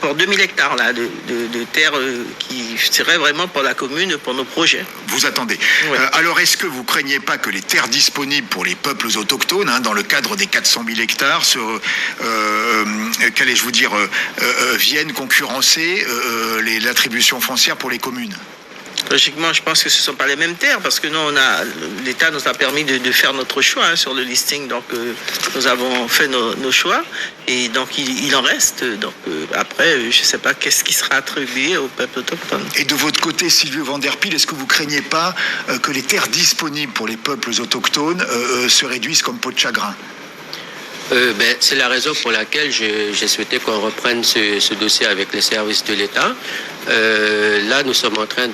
pour 2000 hectares là, de terres qui seraient vraiment pour la commune, pour nos projets. Vous attendez. Oui. Alors est-ce que vous craignez pas que les terres disponibles pour les peuples autochtones, dans le cadre des 400 000 hectares, qu'allais-je vous dire, viennent concurrencer l'attribution foncière pour les communes? Logiquement, je pense que ce ne sont pas les mêmes terres parce que nous, l'État nous a permis de faire notre choix sur le listing. Donc, nous avons fait nos choix et donc il en reste. Donc, après, je ne sais pas qu'est-ce qui sera attribué au peuple autochtone. Et de votre côté, Sylvie Van Der Pijl, est-ce que vous craignez pas que les terres disponibles pour les peuples autochtones se réduisent comme peau de chagrin? C'est la raison pour laquelle j'ai souhaité qu'on reprenne ce dossier avec les services de l'État. Là, nous sommes en train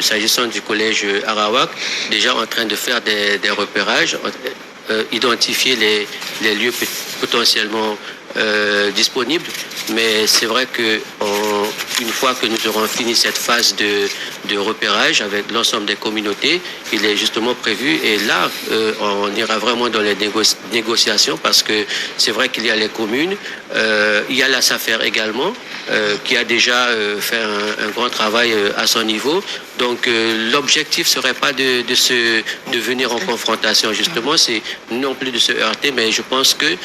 s'agissant du collège Arawak, déjà en train de faire des repérages, identifier les lieux potentiellement disponibles. Mais c'est vrai que une fois que nous aurons fini cette phase de repérage avec l'ensemble des communautés, il est justement prévu, et là on ira vraiment dans les négociations parce que c'est vrai qu'il y a les communes, il y a la SAFER également qui a déjà fait un grand travail à son niveau. Donc l'objectif serait pas de venir en confrontation justement, c'est non plus de se heurter, mais je pense que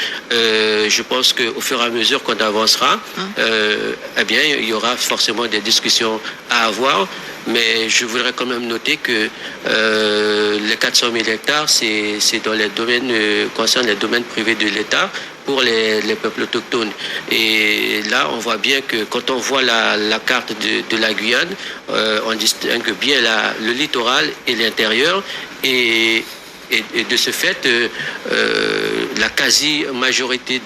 au fur et à mesure qu'on avancera, eh bien il y aura forcément des discussions à avoir. Mais je voudrais quand même noter que les 400 000 hectares, c'est dans les domaines concernant les domaines privés de l'État pour les peuples autochtones. Et là, on voit bien que quand on voit la carte de la Guyane, on distingue bien le littoral et l'intérieur. Et de ce fait, la quasi-majorité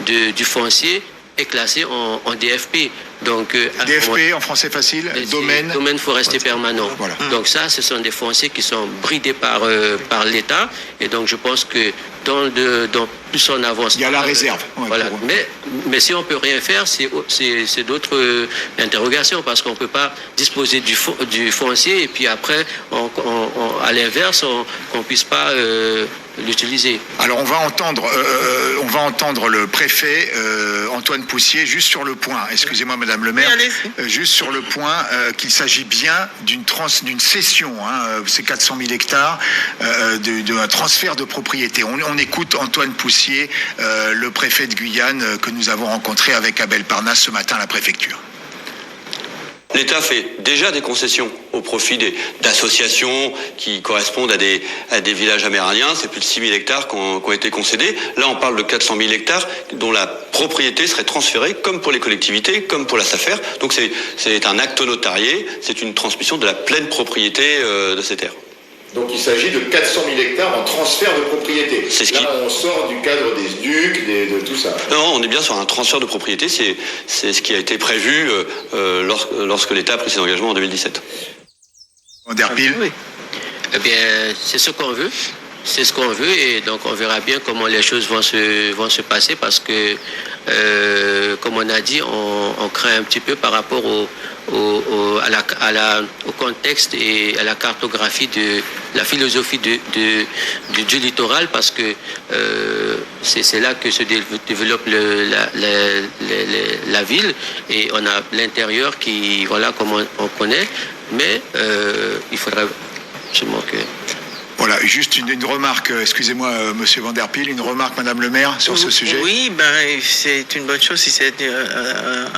du foncier est classée en DFP. Donc, DFP en français facile, domaine forestier permanent. Voilà. Donc ça, ce sont des fonciers qui sont bridés par l'État. Et donc je pense que dans plus on avance. Il y a la réserve. Voilà. Mais si on peut rien faire, c'est d'autres interrogations parce qu'on peut pas disposer du foncier et puis après, à l'inverse, qu'on puisse pas l'utiliser. Alors on va entendre le préfet Antoine Poussier juste sur le point. Excusez-moi Madame le maire, juste sur le point qu'il s'agit bien d'une cession, ces 400 000 hectares, d'un transfert de propriété. On écoute Antoine Poussier, le préfet de Guyane que nous avons rencontré avec Abel Parnasse ce matin à la préfecture. L'État fait déjà des concessions au profit d'associations qui correspondent à des villages amérindiens. C'est plus de 6 000 hectares qui ont été concédés. Là, on parle de 400 000 hectares dont la propriété serait transférée, comme pour les collectivités, comme pour la SAFER. Donc c'est un acte notarié, c'est une transmission de la pleine propriété de ces terres. Donc il s'agit de 400 000 hectares en transfert de propriété. On sort du cadre des SDUC, de tout ça. Non, on est bien sur un transfert de propriété. C'est ce qui a été prévu lorsque l'État a pris ses engagements en 2017. Van Der Pijl. Oui. Eh bien, c'est ce qu'on veut. C'est ce qu'on veut et donc on verra bien comment les choses vont se passer parce que, comme on a dit, on craint un petit peu par rapport au contexte et à la cartographie de la philosophie du littoral parce que c'est là que se développe la ville et on a l'intérieur qui, voilà, comme on connaît, mais il faudra seulement que... Voilà, juste une remarque, excusez-moi Monsieur Van Der Pijl, une remarque Madame le maire sur ce sujet. Oui, c'est une bonne chose si c'est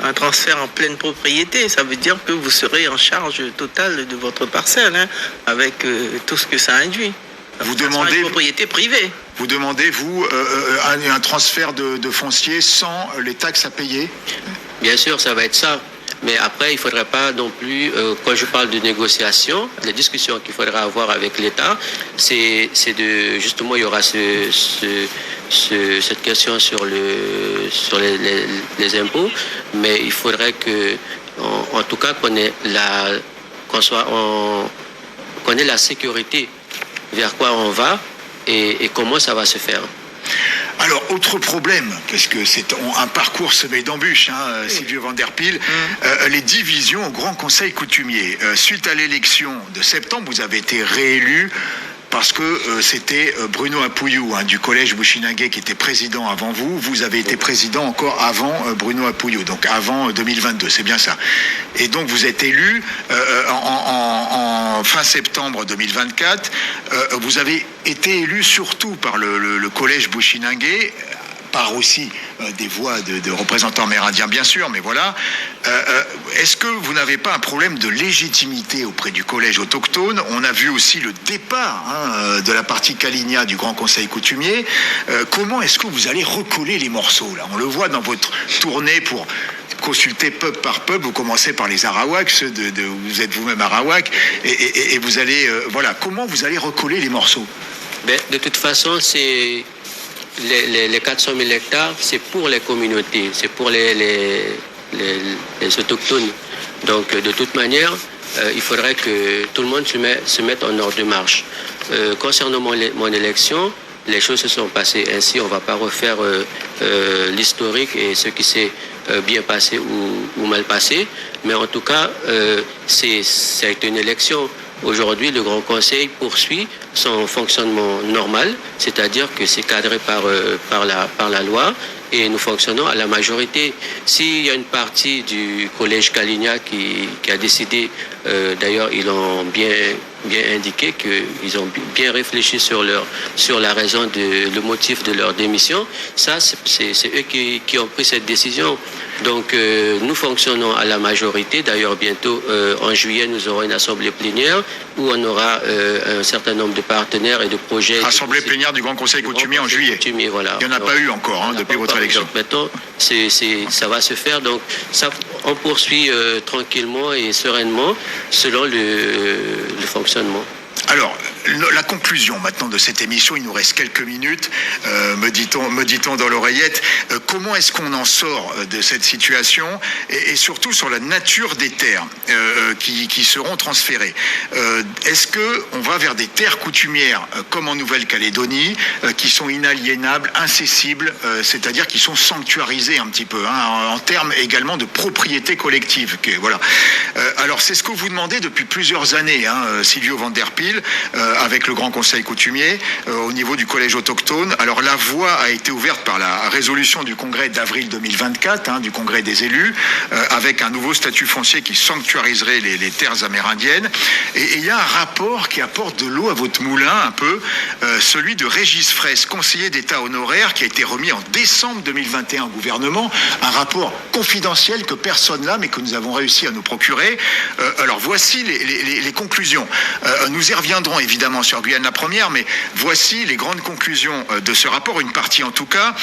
un transfert en pleine propriété. Ça veut dire que vous serez en charge totale de votre parcelle, avec tout ce que ça induit. Vous demandez une propriété privée. Vous demandez, un transfert de foncier sans les taxes à payer? Bien sûr, ça va être ça. Mais après, il ne faudrait pas non plus, quand je parle de négociation, les discussions qu'il faudra avoir avec l'État, c'est justement, il y aura cette question sur les impôts, mais il faudrait en tout cas qu'on ait la sécurité vers quoi on va et comment ça va se faire. Alors, autre problème, parce que c'est un parcours semé d'embûches, Sylvio Van der Pijl, les divisions au Grand Conseil coutumier. Suite à l'élection de septembre, vous avez été réélu parce que c'était Bruno Apuiu du collège Bushinangé qui était président avant vous. Vous avez été président encore avant Bruno Apuiu, donc avant 2022, c'est bien ça. Et donc vous êtes élu en fin septembre 2024. Vous avez été élu surtout par le collège Bushinangé, par aussi des voix de représentants amérindiens, bien sûr, mais voilà. Est-ce que vous n'avez pas un problème de légitimité auprès du collège autochtone? On a vu aussi le départ de la partie Kalinia du Grand Conseil coutumier. Comment est-ce que vous allez recoller les morceaux là? On le voit dans votre tournée pour consulter peuple par peuple. Vous commencez par les Arawaks, ceux vous êtes vous-même Arawak, et vous allez... voilà, comment vous allez recoller les morceaux? De toute façon, c'est... Les 400 000 hectares, c'est pour les communautés, c'est pour les autochtones. Donc, de toute manière, il faudrait que tout le monde se mette en ordre de marche. Concernant mon élection, les choses se sont passées ainsi. On ne va pas refaire l'historique et ce qui s'est bien passé ou mal passé. Mais en tout cas, c'est une élection. Aujourd'hui, le Grand Conseil poursuit son fonctionnement normal, c'est-à-dire que c'est cadré par la loi et nous fonctionnons à la majorité. S'il y a une partie du collège Kalinia qui a décidé, d'ailleurs ils ont bien indiqué qu'ils ont bien réfléchi sur la raison, le motif de leur démission, ça c'est eux qui ont pris cette décision. Donc nous fonctionnons à la majorité. D'ailleurs bientôt en juillet nous aurons une assemblée plénière où on aura un certain nombre de partenaires et de projets. Assemblée plénière du Grand Conseil coutumier en juillet. Voilà. Il n'y en a pas eu encore depuis votre élection. Donc maintenant ça va se faire. Donc ça, on poursuit tranquillement et sereinement selon le fonctionnement. Alors, la conclusion maintenant de cette émission, il nous reste quelques minutes, me dit-on dans l'oreillette. Comment est-ce qu'on en sort de cette situation et surtout sur la nature des terres qui seront transférées? Est-ce qu'on va vers des terres coutumières comme en Nouvelle-Calédonie qui sont inaliénables, incessibles, c'est-à-dire qui sont sanctuarisées un petit peu, en termes également de propriété collective. Voilà. Alors, c'est ce que vous demandez depuis plusieurs années, Sylvio Van der Pijl, avec le Grand Conseil coutumier au niveau du collège autochtone. Alors la voie a été ouverte par la résolution du congrès d'avril 2024, du congrès des élus, avec un nouveau statut foncier qui sanctuariserait les terres amérindiennes. Et il y a un rapport qui apporte de l'eau à votre moulin un peu, celui de Régis Fraisse, conseiller d'État honoraire, qui a été remis en décembre 2021 au gouvernement, un rapport confidentiel que personne n'a, mais que nous avons réussi à nous procurer. Alors voici les conclusions. Nous y reviendrons évidemment sur Guyane la première, mais voici les grandes conclusions de ce rapport, une partie en tout cas.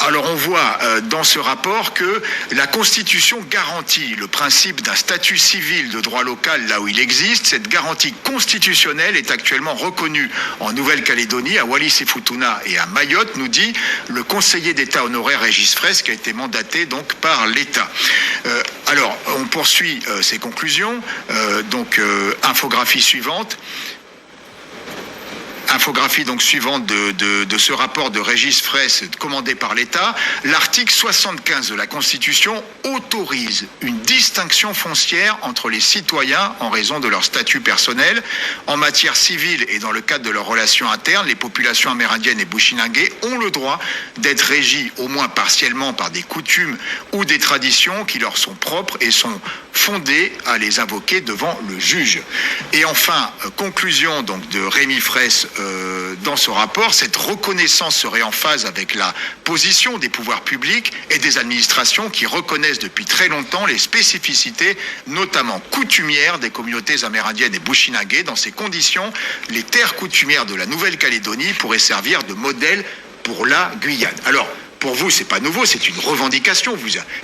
Alors on voit dans ce rapport que la Constitution garantit le principe d'un statut civil de droit local là où il existe. Cette garantie constitutionnelle est actuellement reconnue en Nouvelle-Calédonie, à Wallis-et-Futuna et à Mayotte, nous dit le conseiller d'État honoraire Régis Fraisse, qui a été mandaté donc par l'État. Alors on poursuit ces conclusions, infographie suivante. Infographie donc suivante de ce rapport de Régis Fraisse commandé par l'État. L'article 75 de la Constitution autorise une distinction foncière entre les citoyens en raison de leur statut personnel. En matière civile et dans le cadre de leurs relations internes, les populations amérindiennes et bushinangés ont le droit d'être régies au moins partiellement par des coutumes ou des traditions qui leur sont propres et sont fondées à les invoquer devant le juge. Et enfin, conclusion donc de Rémi Fraisse dans ce rapport, cette reconnaissance serait en phase avec la position des pouvoirs publics et des administrations qui reconnaissent depuis très longtemps les spécificités, notamment coutumières, des communautés amérindiennes et bushinangés. Dans ces conditions, les terres coutumières de la Nouvelle-Calédonie pourraient servir de modèle pour la Guyane. Alors, pour vous, c'est pas nouveau, c'est une revendication.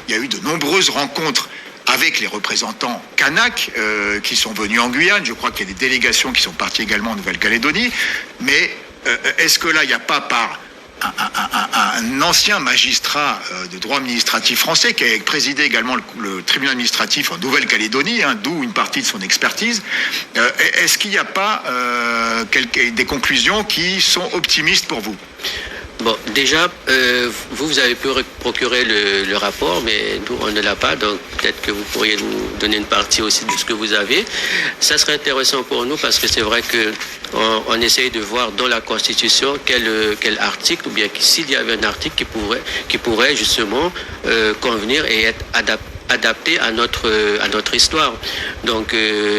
Il y a eu de nombreuses rencontres avec les représentants Kanak qui sont venus en Guyane. Je crois qu'il y a des délégations qui sont parties également en Nouvelle-Calédonie. Mais est-ce que là, il n'y a pas par un ancien magistrat de droit administratif français qui a présidé également le tribunal administratif en Nouvelle-Calédonie, d'où une partie de son expertise, est-ce qu'il n'y a pas des conclusions qui sont optimistes pour vous ? Bon, déjà, vous avez pu procurer le rapport, mais nous, on ne l'a pas, donc peut-être que vous pourriez nous donner une partie aussi de ce que vous avez. Ça serait intéressant pour nous parce que c'est vrai qu'on essaye de voir dans la Constitution quel article, ou bien s'il y avait un article qui pourrait justement convenir et être adapté à notre histoire. Donc,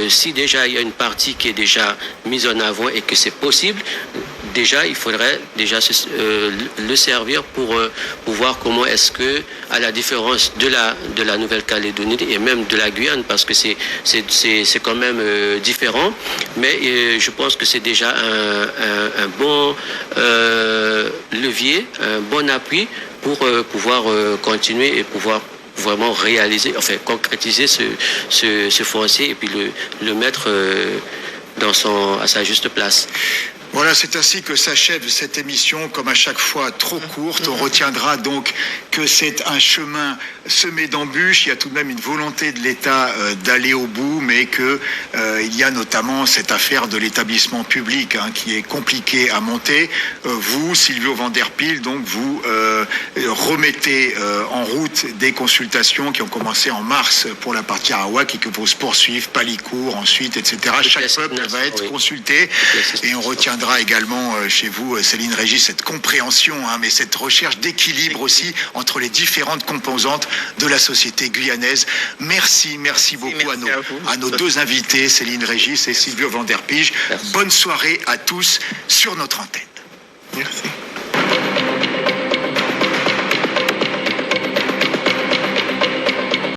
si déjà il y a une partie qui est déjà mise en avant et que c'est possible, déjà, il faudrait déjà le servir pour voir comment est-ce que, à la différence de la Nouvelle-Calédonie et même de la Guyane, parce que c'est quand même différent, mais je pense que c'est déjà un bon levier, un bon appui pour pouvoir continuer et pouvoir vraiment réaliser, enfin concrétiser ce foncier et puis le mettre à sa juste place. Voilà, c'est ainsi que s'achève cette émission, comme à chaque fois trop courte. On retiendra donc que c'est un chemin semé d'embûches. Il y a tout de même une volonté de l'État d'aller au bout, mais que il y a notamment cette affaire de l'établissement public qui est compliquée à monter. Vous, Silvio Van Der Pijl, donc vous remettez en route des consultations qui ont commencé en mars pour la partie arawak et que vont se poursuivre, Palicourt ensuite, etc. Chaque peuple va être consulté et on retiendra également chez vous, Céline Régis, cette compréhension, mais cette recherche d'équilibre aussi entre les différentes composantes de la société guyanaise. Merci beaucoup à nos deux invités, Céline Régis et Silvio Van Der Pijl. Bonne soirée à tous sur notre antenne. Merci.